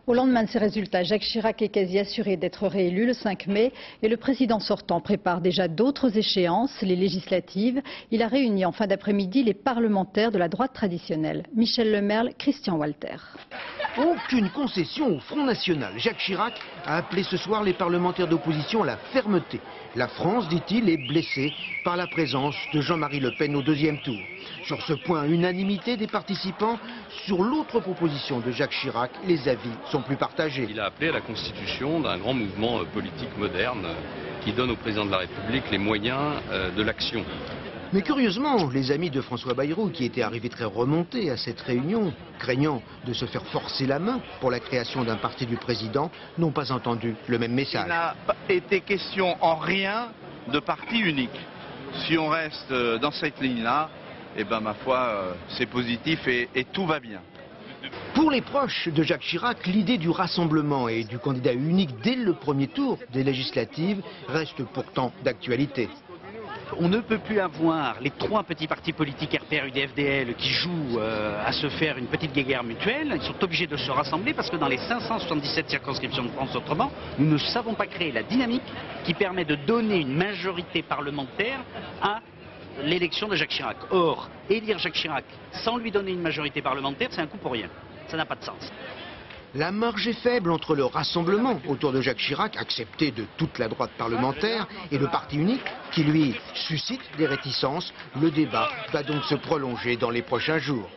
Au lendemain de ces résultats, Jacques Chirac est quasi assuré d'être réélu le 5 mai et le président sortant prépare déjà d'autres échéances, les législatives. Il a réuni en fin d'après-midi les parlementaires de la droite traditionnelle. Michel Lemerle, Christian Walter. Aucune concession au Front National. Jacques Chirac a appelé ce soir les parlementaires d'opposition à la fermeté. La France, dit-il, est blessée par la présence de Jean-Marie Le Pen au deuxième tour. Sur ce point, unanimité des participants. Sur l'autre proposition de Jacques Chirac, les avis sont plus partagés. Il a appelé à la constitution d'un grand mouvement politique moderne qui donne au président de la République les moyens de l'action. Mais curieusement, les amis de François Bayrou, qui étaient arrivés très remontés à cette réunion, craignant de se faire forcer la main pour la création d'un parti du président, n'ont pas entendu le même message. Il n'a pas été question en rien de parti unique. Si on reste dans cette ligne-là, eh ben, ma foi, c'est positif et tout va bien. Pour les proches de Jacques Chirac, l'idée du rassemblement et du candidat unique dès le premier tour des législatives reste pourtant d'actualité. On ne peut plus avoir les trois petits partis politiques RPR, UDFDL qui jouent à se faire une petite guéguerre mutuelle. Ils sont obligés de se rassembler parce que dans les 577 circonscriptions de France autrement, nous ne savons pas créer la dynamique qui permet de donner une majorité parlementaire à l'élection de Jacques Chirac. Or, élire Jacques Chirac sans lui donner une majorité parlementaire, c'est un coup pour rien. Ça n'a pas de sens. La marge est faible entre le rassemblement autour de Jacques Chirac, accepté de toute la droite parlementaire, et le parti unique, qui lui suscite des réticences. Le débat va donc se prolonger dans les prochains jours.